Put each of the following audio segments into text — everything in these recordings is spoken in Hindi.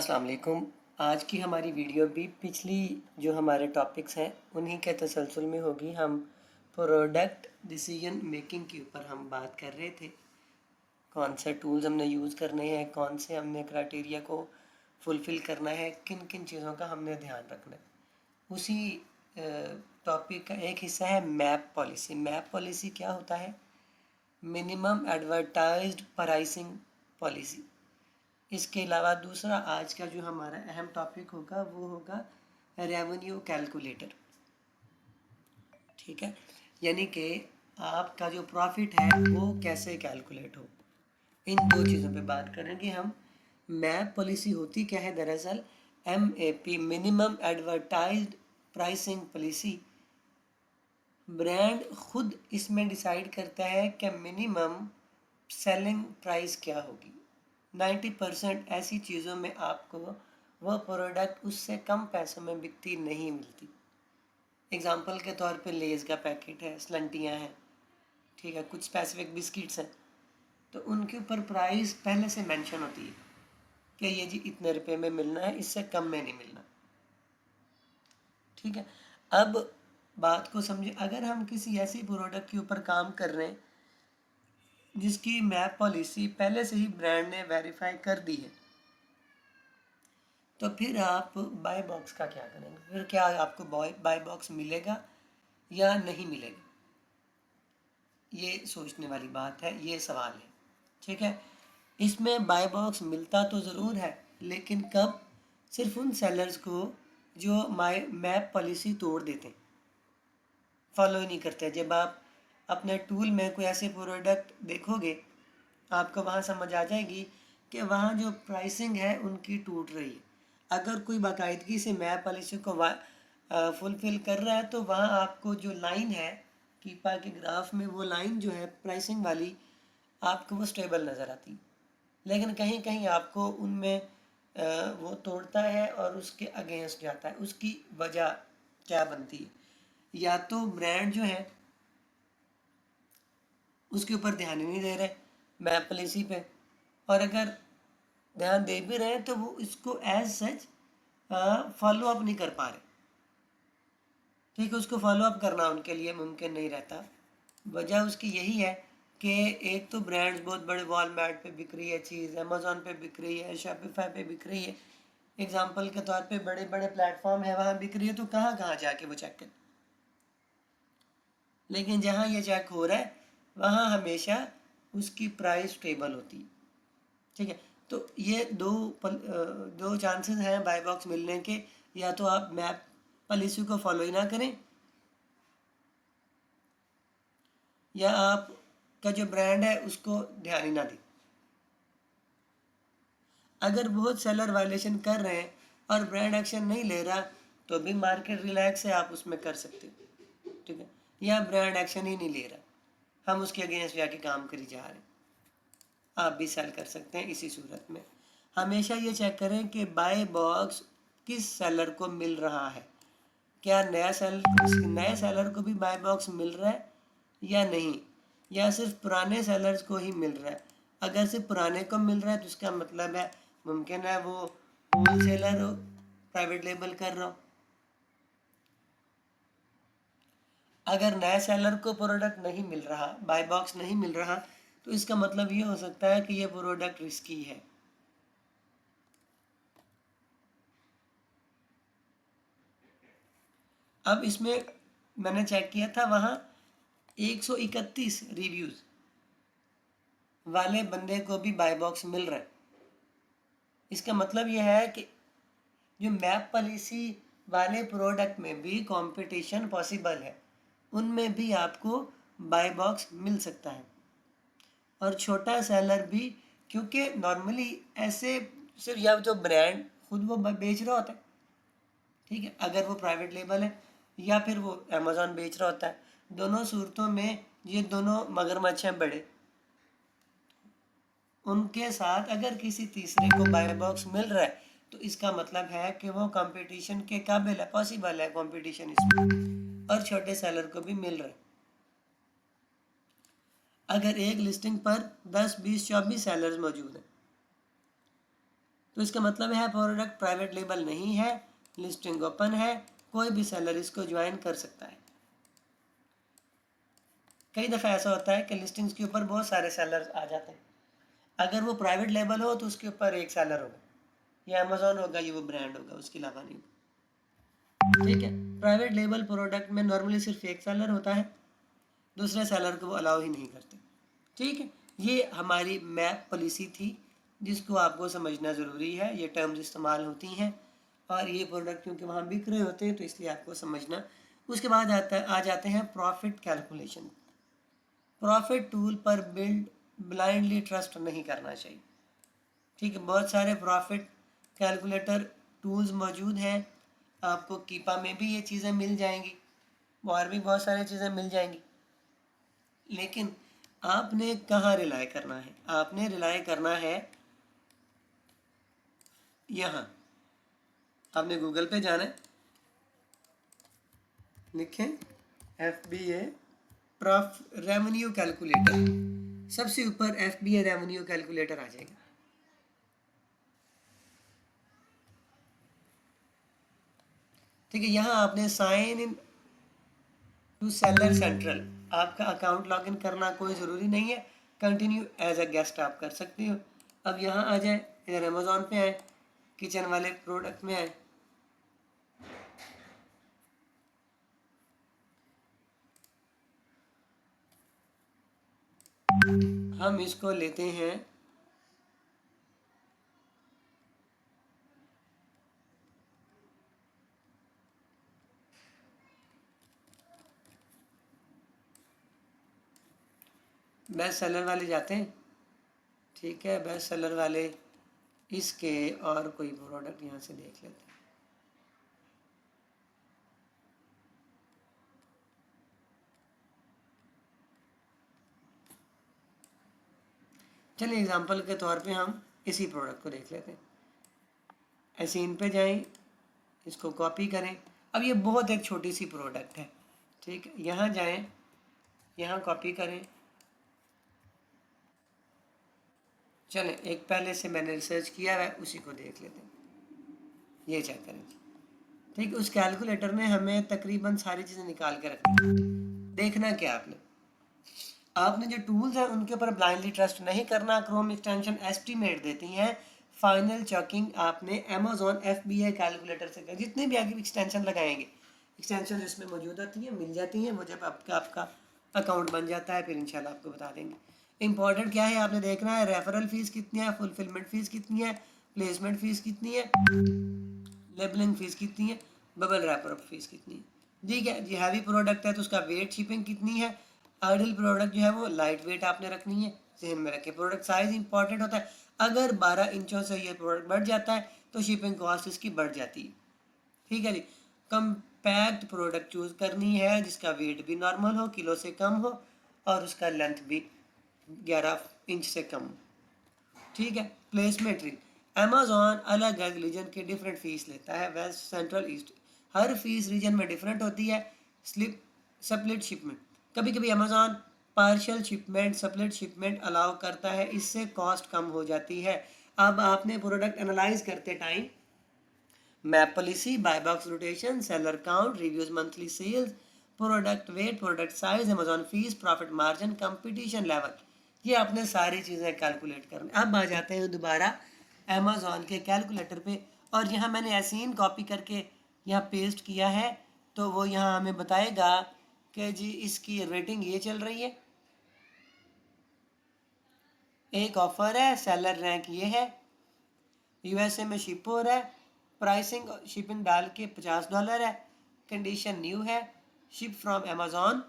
अस्सलाम वालेकुम। आज की हमारी वीडियो भी पिछली जो हमारे टॉपिक्स हैं उन्हीं के तसलसल में होगी। हम प्रोडक्ट डिसीजन मेकिंग के ऊपर हम बात कर रहे थे। कौन से टूल्स हमने यूज़ करने हैं, कौन से हमने क्राइटेरिया को फुलफ़िल करना है, किन किन चीज़ों का हमने ध्यान रखना है। उसी टॉपिक का एक हिस्सा है मैप पॉलिसी। मैप पॉलिसी क्या होता है? Minimum advertised pricing policy. इसके अलावा दूसरा आज का जो हमारा अहम टॉपिक होगा वो होगा रेवेन्यू कैलकुलेटर। ठीक है, यानी कि आपका जो प्रॉफिट है वो कैसे कैलकुलेट हो, इन दो चीज़ों पे बात करेंगे हम। मैप पॉलिसी होती क्या है? दरअसल MAP minimum advertised pricing policy. Brand खुद इसमें डिसाइड करता है कि मिनिमम सेलिंग प्राइस क्या होगी। 90% ऐसी चीज़ों में आपको वह प्रोडक्ट उससे कम पैसों में बिकती नहीं मिलती। एग्ज़ाम्पल के तौर पे लेज़ का पैकेट है, स्लंटियाँ हैं, ठीक है, कुछ स्पेसिफिक बिस्किट्स हैं, तो उनके ऊपर प्राइस पहले से मेंशन होती है कि ये जी इतने रुपए में मिलना है, इससे कम में नहीं मिलना। ठीक है, अब बात को समझे। अगर हम किसी ऐसी प्रोडक्ट के ऊपर काम कर रहे हैं जिसकी मैप पॉलिसी पहले से ही ब्रांड ने वेरीफाई कर दी है, तो फिर आप बाय बॉक्स का क्या करेंगे? फिर क्या आपको बाय बॉक्स मिलेगा या नहीं मिलेगा? ये सोचने वाली बात है, ये सवाल है। ठीक है, इसमें बाय बॉक्स मिलता तो ज़रूर है, लेकिन कब? सिर्फ उन सेलर्स को जो माय मैप पॉलिसी तोड़ देते हैं, फॉलो ही नहीं करते। जब आप अपने टूल में कोई ऐसे प्रोडक्ट देखोगे, आपको वहाँ समझ आ जाएगी कि वहाँ जो प्राइसिंग है उनकी टूट रही है। अगर कोई बाकायदगी से मैप पॉलिसी को फुलफ़िल कर रहा है तो वहाँ आपको जो लाइन है कीपा के ग्राफ में, वो लाइन जो है प्राइसिंग वाली, आपको वो स्टेबल नज़र आती है। लेकिन कहीं कहीं आपको उनमें वो तोड़ता है और उसके अगेंस्ट जाता है। उसकी वजह क्या बनती है? या तो ब्रांड जो है उसके ऊपर ध्यान ही नहीं दे रहे मैप पॉलिसी पे, और अगर ध्यान दे भी रहे हैं तो वो इसको एज सच फॉलो अप नहीं कर पा रहे। ठीक है, उसको फॉलो अप करना उनके लिए मुमकिन नहीं रहता। वजह उसकी यही है कि एक तो ब्रांड्स बहुत बड़े वॉलमार्ट पे बिक रही है चीज़, अमेज़ॉन पे बिक रही है, शॉपिफाई पे बिक रही है, एग्जाम्पल के तौर पे बड़े बड़े प्लेटफॉर्म है वहाँ बिक रही है, तो कहाँ कहाँ जाके वो चेक करें। लेकिन जहाँ ये चेक हो रहा है वहाँ हमेशा उसकी प्राइस स्टेबल होती है। ठीक है, तो ये दो चांसेस हैं बाय बॉक्स मिलने के। या तो आप मैप पॉलिसी को फॉलो ही ना करें, या आप का जो ब्रांड है उसको ध्यान ही ना दें। अगर बहुत सेलर वायलेशन कर रहे हैं और ब्रांड एक्शन नहीं ले रहा, तो भी मार्केट रिलैक्स है, आप उसमें कर सकते हो। ठीक है, या ब्रांड एक्शन ही नहीं ले रहा, हम उसके अगेंस्ट जाके काम करी जा रहे हैं, आप भी सेल कर सकते हैं। इसी सूरत में हमेशा ये चेक करें कि बाय बॉक्स किस सेलर को मिल रहा है। क्या नए सेलर को भी बाय बॉक्स मिल रहा है या नहीं, या सिर्फ पुराने सेलर्स को ही मिल रहा है। अगर सिर्फ पुराने को मिल रहा है तो उसका मतलब है मुमकिन है वो होल सेलर हो, प्राइवेट लेबल कर रहा हो। अगर नए सेलर को प्रोडक्ट नहीं मिल रहा, बाय बॉक्स नहीं मिल रहा, तो इसका मतलब ये हो सकता है कि ये प्रोडक्ट रिस्की है। अब इसमें मैंने चेक किया था, वहाँ 131 रिव्यूज़ वाले बंदे को भी बाय बॉक्स मिल रहा है। इसका मतलब यह है कि जो मैप पॉलिसी वाले प्रोडक्ट में भी कंपटीशन पॉसिबल है, उनमें भी आपको बाय बॉक्स मिल सकता है। और छोटा सेलर भी, क्योंकि नॉर्मली ऐसे सिर्फ या तो ब्रांड खुद वो बेच रहा होता है, ठीक है, अगर वो प्राइवेट लेबल है, या फिर वो अमेज़ॉन बेच रहा होता है। दोनों सूरतों में ये दोनों मगरमच्छ हैं बड़े। उनके साथ अगर किसी तीसरे को बाय बॉक्स मिल रहा है तो इसका मतलब है कि वो कंपटीशन के काबिल है, पॉसिबल है कंपटीशन इसमें, और छोटे सेलर को भी मिल रहा है। अगर एक लिस्टिंग पर 10, 20, 24 सेलर्स मौजूद हैं तो इसका मतलब है प्रोडक्ट प्राइवेट लेबल नहीं है, लिस्टिंग ओपन है, कोई भी सेलर इसको ज्वाइन कर सकता है। कई दफ़ा ऐसा होता है कि लिस्टिंग्स के ऊपर बहुत सारे सेलर आ जाते हैं, अगर वो प्राइवेट लेबल हो तो उसके ऊपर एक सेलर होगा, या अमेजोन होगा, ये वो ब्रांड होगा, उसके अलावा नहीं होगा। ठीक है, प्राइवेट लेबल प्रोडक्ट में नॉर्मली सिर्फ एक सेलर होता है, दूसरे सेलर को वो अलाउ ही नहीं करते। ठीक है, ये हमारी मैप पॉलिसी थी जिसको आपको समझना ज़रूरी है। ये टर्म्स इस्तेमाल होती हैं और ये प्रोडक्ट क्योंकि वहाँ बिक रहे होते हैं तो इसलिए आपको समझना। उसके बाद आ जाते हैं प्रॉफिट कैलकुलेशन। प्रॉफिट टूल पर ब्लाइंडली ट्रस्ट नहीं करना चाहिए। ठीक है, बहुत सारे प्रॉफिट कैलकुलेटर टूल्स मौजूद हैं, आपको कीपा में भी ये चीज़ें मिल जाएंगी और भी बहुत सारी चीज़ें मिल जाएंगी, लेकिन आपने कहाँ रिलाय करना है? आपने रिलाय करना है यहाँ, आपने गूगल पे जाना है, लिखें FBA रेवेन्यू कैलकुलेटर, सबसे ऊपर FBA रेवेन्यू कैलकुलेटर आ जाएगा। ठीक है, यहाँ आपने sign in to seller central, आपका अकाउंट लॉगिन करना कोई ज़रूरी नहीं है, कंटिन्यू एज अ गेस्ट आप कर सकते हो। अब यहाँ आ जाए, इधर अमेजोन पे आए, किचन वाले प्रोडक्ट में आए, हम इसको लेते हैं बेस्ट सेलर वाले जाते हैं। ठीक है, बेस्ट सेलर वाले इसके और कोई प्रोडक्ट यहाँ से देख लेते हैं। चलिए एग्जांपल के तौर पे हम इसी प्रोडक्ट को देख लेते हैं। ऐसे इन पे जाएं, इसको कॉपी करें। अब ये बहुत एक छोटी सी प्रोडक्ट है, ठीक है, यहाँ जाएं, यहाँ कॉपी करें। चलें एक पहले से मैंने रिसर्च किया है उसी को देख लेते हैं, ये चेक करें। ठीक, उस कैलकुलेटर ने हमें तकरीबन सारी चीज़ें निकाल के रखी। देखना क्या आपने जो टूल्स हैं उनके ऊपर ब्लाइंडली ट्रस्ट नहीं करना। क्रोम एक्सटेंशन एस्टीमेट देती हैं, फाइनल चेकिंग आपने अमेजोन FBA कैलकुलेटर से कर, जितने भी आगे एक्सटेंशन लगाएंगे, एक्सटेंशन इसमें मौजूद होती हैं, मिल जाती हैं, वो जब आपका अकाउंट बन जाता है फिर इंशाल्लाह आपको बता देंगे। इंपॉर्टेंट क्या है आपने देखना है, रेफरल फीस कितनी है, फुलफिलमेंट फीस कितनी है, प्लेसमेंट फीस कितनी है, लेबलिंग फीस कितनी है, बबल रैपर फीस कितनी है। ठीक है जी, हैवी प्रोडक्ट है तो उसका वेट शिपिंग कितनी है, आइडल प्रोडक्ट जो है वो लाइट वेट आपने रखनी है, जहन में रखें। प्रोडक्ट साइज इंपॉर्टेंट होता है, अगर 12 इंचों से ये प्रोडक्ट बढ़ जाता है तो शिपिंग कॉस्ट इसकी बढ़ जाती है। ठीक है जी, कम्पैक्ट प्रोडक्ट चूज़ करनी है जिसका वेट भी नॉर्मल हो, किलो से कम हो, और उसका लेंथ भी 11 इंच से कम हो। ठीक है, प्लेसमेंट रीजन, अमेजोन अलग अलग रीजन के डिफरेंट फीस लेता है, वेस्ट सेंट्रल ईस्ट, हर फीस रीजन में डिफरेंट होती है। स्प्लिट शिपमेंट, कभी कभी Amazon partial shipment split shipment allow करता है, इससे कॉस्ट कम हो जाती है। अब आपने प्रोडक्ट एनालाइज करते time map policy, buy box rotation, seller count, reviews, monthly sales, product weight, product size, Amazon fees, profit margin, competition level, ये आपने सारी चीज़ें कैलकुलेट करनी। अब आ जाते हैं दोबारा अमेजोन के कैलकुलेटर पे, और यहाँ मैंने ऐसीन कॉपी करके यहाँ पेस्ट किया है, तो वो यहाँ हमें बताएगा कि जी इसकी रेटिंग ये चल रही है, एक ऑफर है, सेलर रैंक ये है, USA में शिप हो रहा है, प्राइसिंग शिपिंग डाल के $50 है, कंडीशन न्यू है, शिप फ्रॉम अमेजोन,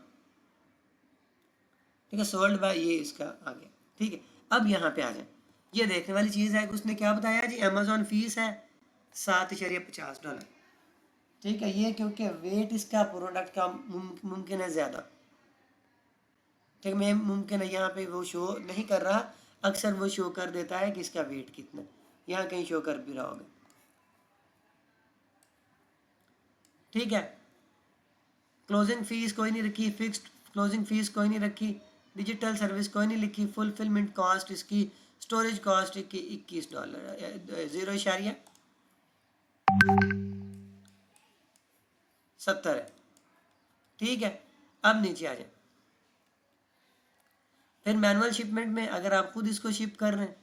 ठीक है, सोल्ड बाय, ये इसका आ गया। ठीक है, अब यहाँ पे आ जाए, ये देखने वाली चीज़ है कि उसने क्या बताया जी, अमेजोन फीस है $7.50। ठीक है, ये क्योंकि वेट इसका प्रोडक्ट का मुमकिन है ज़्यादा। ठीक है, मैं मुमकिन है यहाँ पे वो शो नहीं कर रहा, अक्सर वो शो कर देता है कि इसका वेट कितना, यहाँ कहीं शो कर भी रहा होगा। ठीक है, क्लोजिंग फीस कोई नहीं रखी, फिक्स्ड क्लोजिंग फीस कोई नहीं रखी, डिजिटल सर्विस कोई नहीं लिखी, फुलफिलमेंट कॉस्ट इसकी स्टोरेज कॉस्ट $21, 0.70 है, ठीक है। अब नीचे आ जाए, फिर मैनुअल शिपमेंट में अगर आप खुद इसको शिप कर रहे हैं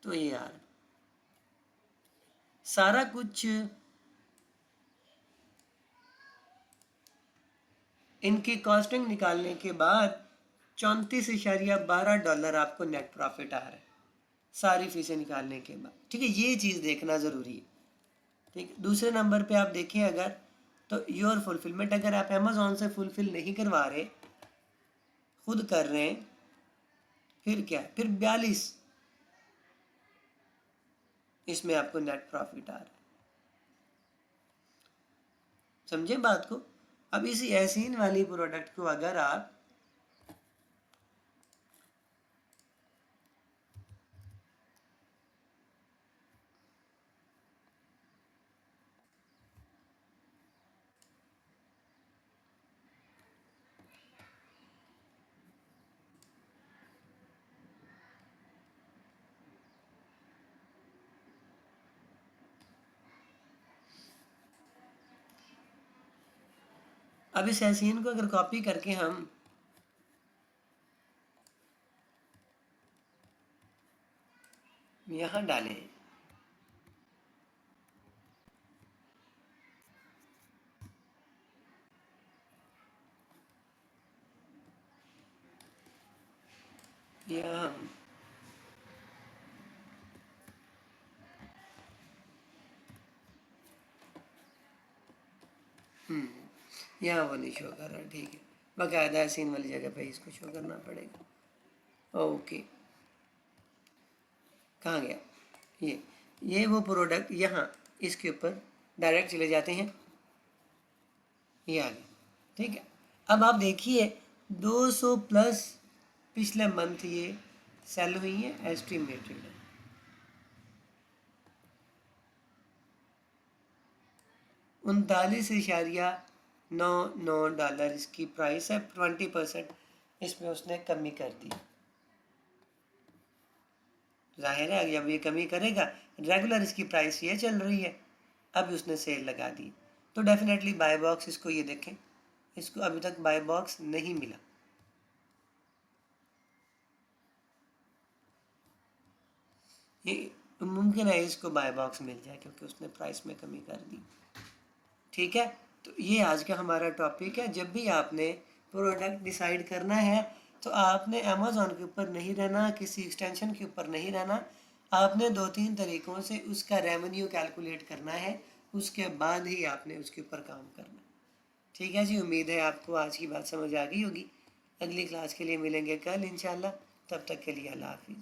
तो ये यार सारा कुछ इनकी कॉस्टिंग निकालने के बाद $34.12 आपको नेट प्रॉफिट आ रहा है सारी फीसें निकालने के बाद, ठीक है। ये चीज़ देखना ज़रूरी है, ठीक है। दूसरे नंबर पे आप देखें अगर, तो योर फुलफिलमेंट, अगर आप अमेज़ॉन से फुलफिल नहीं करवा रहे, खुद कर रहे हैं, फिर क्या, फिर 42 इसमें आपको नेट प्रॉफिट आ रहा है। समझे बात को। अब इसी एसीन वाली प्रोडक्ट को अगर आप अब इस एसीन को अगर कॉपी करके हम यहाँ डालें, यहाँ यहाँ वो नहीं शो कर रहा, ठीक है। बाकायदा सीन वाली जगह पे इसको शो करना पड़ेगा। ओके, कहाँ गया ये वो प्रोडक्ट, यहाँ इसके ऊपर डायरेक्ट चले जाते हैं, ये आ गया, ठीक है। अब आप देखिए 200 प्लस पिछले मंथ ये सेल हुई है, एस्टिमेटेड है। $39.99 इसकी प्राइस है, 20% इसमें उसने कमी कर दी। जाहिर है जब ये कमी करेगा, रेगुलर इसकी प्राइस ये चल रही है, अब उसने सेल लगा दी, तो डेफिनेटली बाय बॉक्स, इसको ये देखें, इसको अभी तक बाय बॉक्स नहीं मिला। ये मुमकिन है इसको बाय बॉक्स मिल जाए क्योंकि उसने प्राइस में कमी कर दी, ठीक है। तो ये आज का हमारा टॉपिक है। जब भी आपने प्रोडक्ट डिसाइड करना है तो आपने अमेज़ॉन के ऊपर नहीं रहना, किसी एक्सटेंशन के ऊपर नहीं रहना, आपने 2-3 तरीक़ों से उसका रेवेन्यू कैलकुलेट करना है, उसके बाद ही आपने उसके ऊपर काम करना, ठीक है जी। उम्मीद है आपको आज की बात समझ आ गई होगी। अगली क्लास के लिए मिलेंगे कल इंशाल्लाह, तब तक के लिए अल्लाह हाफिज़।